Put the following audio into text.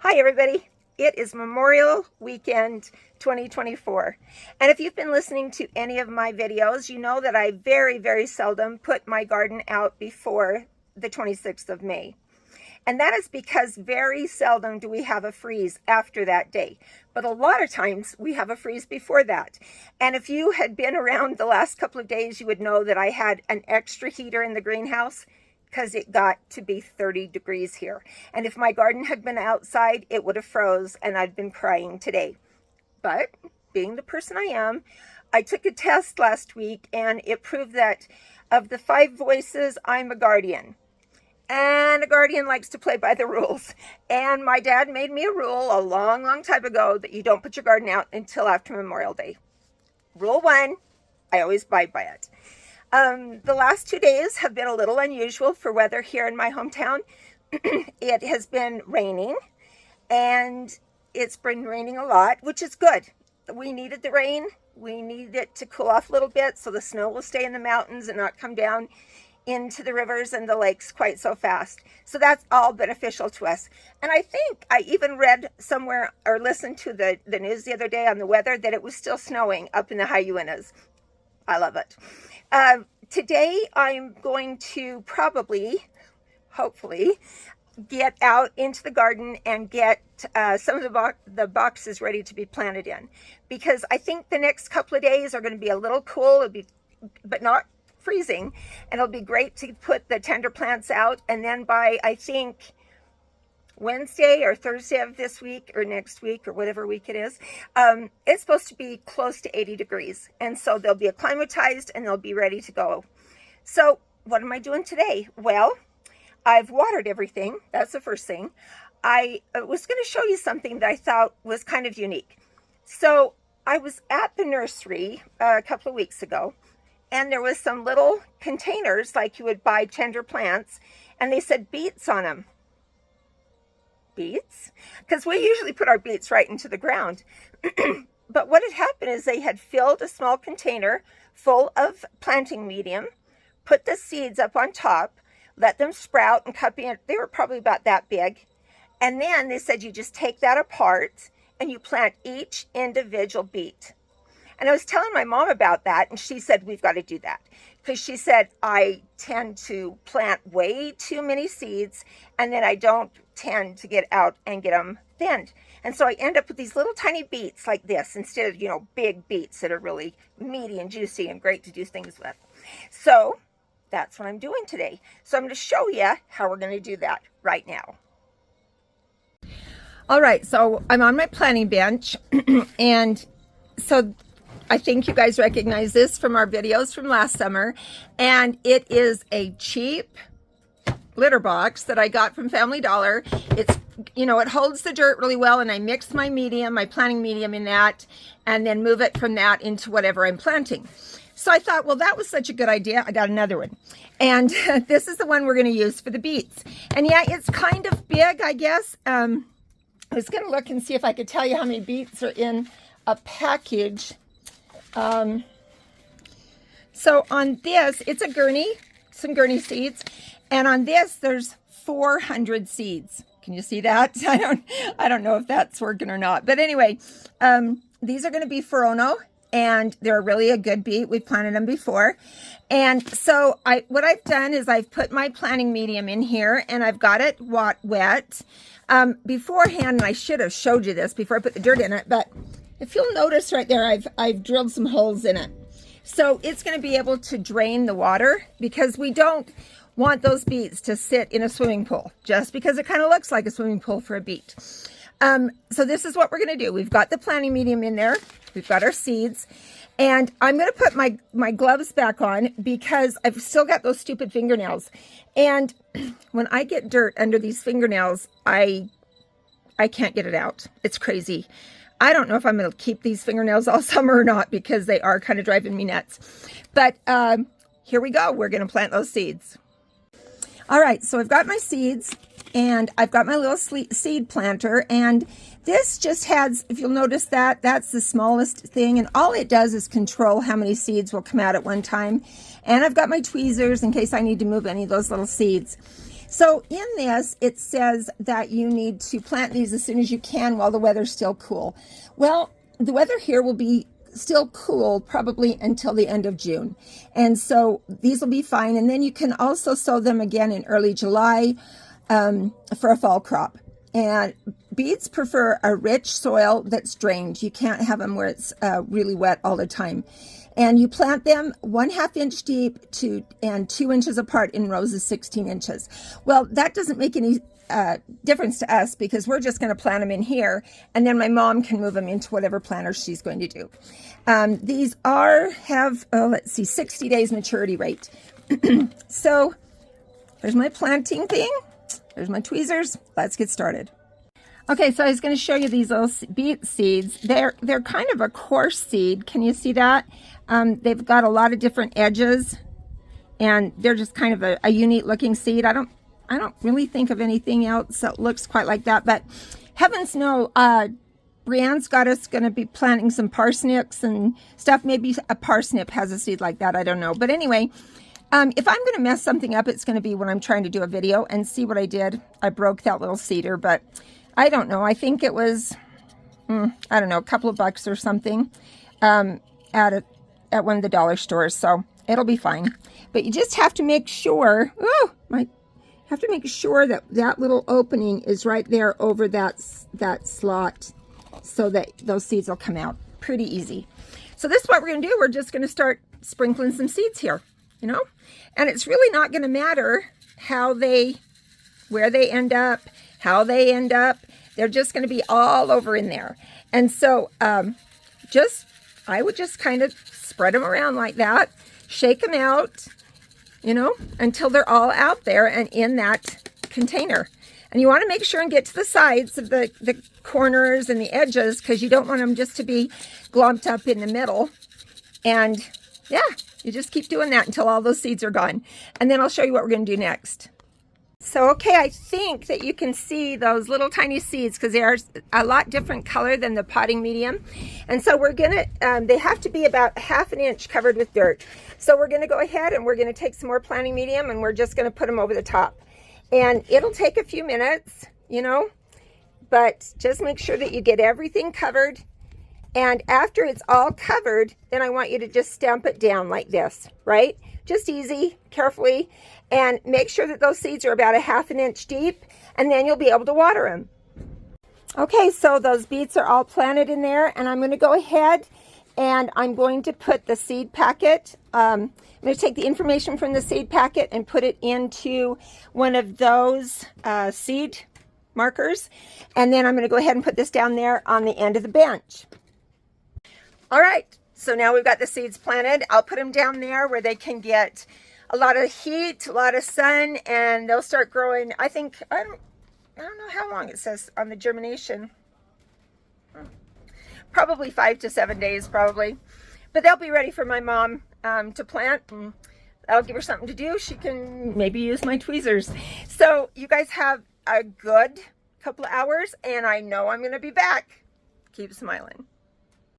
Hi everybody, it is Memorial Weekend 2024, and if you've been listening to any of my videos, you know that I very seldom put my garden out before the 26th of May. And that is because very seldom do we have a freeze after that day. But a lot of times we have a freeze before that. And if you had been around the last couple of days, you would know that I had an extra heater in the greenhouse because it got to be 30 degrees here. And if my garden had been outside, it would have froze and I'd been crying today. But being the person I am, I took a test last week and it proved that of the 5 voices, I'm a guardian. And a guardian likes to play by the rules. And my dad made me a rule a long time ago that you don't put your garden out until after Memorial Day. Rule 1, I always abide by it. The last 2 days have been a little unusual for weather here in my hometown. It has been raining, and it's been raining a lot, which is good. We needed the rain. We needed it to cool off a little bit so the snow will stay in the mountains and not come down into the rivers and the lakes quite so fast. So that's all beneficial to us. And I think I even read somewhere or listened to the news the other day on the weather that it was still snowing up in the high Uintas. I love it. Today I'm going to hopefully, get out into the garden and get some of the boxes ready to be planted in. Because I think the next couple of days are going to be a little cool, but not freezing, and it'll be great to put the tender plants out. And then by, I think, Wednesday or Thursday of this week or next week or whatever week it is, it's supposed to be close to 80 degrees. And so they'll be acclimatized and they'll be ready to go. So what am I doing today? Well, I've watered everything. That's the first thing. I was going to show you something that I thought was kind of unique. So I was at the nursery a couple of weeks ago, and there was some little containers like you would buy tender plants, and they said beets on them. Beets? Because we usually put our beets right into the ground. But what had happened is they had filled a small container full of planting medium, put the seeds up on top, let them sprout and cup in. They were probably about that big. And then they said you just take that apart and you plant each individual beet. And I was telling my mom about that, and she said, we've got to do that. Because she said, I tend to plant way too many seeds, and then I don't tend to get out and get them thinned. And so I end up with these little tiny beets like this, instead of, big beets that are really meaty and juicy and great to do things with. So that's what I'm doing today. So I'm going to show you how we're going to do that right now. All right, so I'm on my planting bench, and so I think you guys recognize this from our videos from last summer, and it is a cheap litter box that I got from Family Dollar. It's, it holds the dirt really well, and I mix my planting medium in that, and then move it from that into whatever I'm planting. So I thought, well, that was such a good idea. I got another one, and this is the one we're going to use for the beets. And yeah, it's kind of big, I guess. I was going to look and see if I could tell you how many beets are in a package. So on this, it's a gurney, some gurney seeds, and on this there's 400 seeds. Can you see that? I don't know if that's working or not, but anyway, these are going to be Forono, and they're really a good beet. We've planted them before. And so what I've done is I've put my planting medium in here, and I've got it wet beforehand. And I should have showed you this before I put the dirt in it, but if you'll notice right there, I've drilled some holes in it. So it's going to be able to drain the water, because we don't want those beets to sit in a swimming pool just because it kind of looks like a swimming pool for a beet. So this is what we're going to do. We've got the planting medium in there. We've got our seeds. And I'm going to put my gloves back on because I've still got those stupid fingernails. And when I get dirt under these fingernails, I can't get it out. It's crazy. I don't know if I'm going to keep these fingernails all summer or not, because they are kind of driving me nuts. But here we go. We're going to plant those seeds. All right, so I've got my seeds, and I've got my little seed planter, and this just has, if you'll notice that's the smallest thing, and all it does is control how many seeds will come out at one time. And I've got my tweezers in case I need to move any of those little seeds. So in this, it says that you need to plant these as soon as you can while the weather's still cool. Well, the weather here will be still cool probably until the end of June. And so these will be fine. And then you can also sow them again in early July for a fall crop. And beets prefer a rich soil that's drained. You can't have them where it's really wet all the time. And you plant them 1/2 inch deep and 2 inches apart in rows of 16 inches. Well, that doesn't make any difference to us because we're just going to plant them in here, and then my mom can move them into whatever planter she's going to do. These have 60 days maturity rate. So there's my planting thing. There's my tweezers. Let's get started. Okay, so I was going to show you these little beet seeds. They're kind of a coarse seed. Can you see that? They've got a lot of different edges, and they're just kind of a unique looking seed. I don't really think of anything else that looks quite like that, but heavens no, Brianne's got us going to be planting some parsnips and stuff. Maybe a parsnip has a seed like that. I don't know. But anyway, if I'm going to mess something up, it's going to be when I'm trying to do a video. And see what I did. I broke that little cedar, but I don't know. I think it was, I don't know, a couple of bucks or something at one of the dollar stores. So it'll be fine. But you just have to make sure, that that little opening is right there over that slot so that those seeds will come out pretty easy. So this is what we're going to do. We're just going to start sprinkling some seeds here, you know, and it's really not going to matter where they end up, how they end up. They're just going to be all over in there. And so I would just kind of spread them around like that, shake them out, you know, until they're all out there and in that container. And you want to make sure and get to the sides of the corners and the edges, because you don't want them just to be glomped up in the middle. And yeah, you just keep doing that until all those seeds are gone. And then I'll show you what we're going to do next. So, okay, I think that you can see those little tiny seeds because they are a lot different color than the potting medium. And so we're going to, they have to be about 1/2 inch covered with dirt. So we're going to go ahead and we're going to take some more planting medium and we're just going to put them over the top. And it'll take a few minutes, you know, but just make sure that you get everything covered. And after it's all covered, then I want you to just stamp it down like this, right? Just easy, carefully, and make sure that those seeds are about 1/2 inch deep, and then you'll be able to water them. Okay, so those beets are all planted in there, and I'm going to go ahead and I'm going to put the seed packet. I'm going to take the information from the seed packet and put it into one of those seed markers, and then I'm going to go ahead and put this down there on the end of the bench. All right, so now we've got the seeds planted. I'll put them down there where they can get a lot of heat, a lot of sun, and they'll start growing. I think, I don't know how long it says on the germination. Probably 5 to 7 days, probably. But they'll be ready for my mom to plant, and I'll give her something to do. She can maybe use my tweezers. So you guys have a good couple of hours, and I know I'm going to be back. Keep smiling.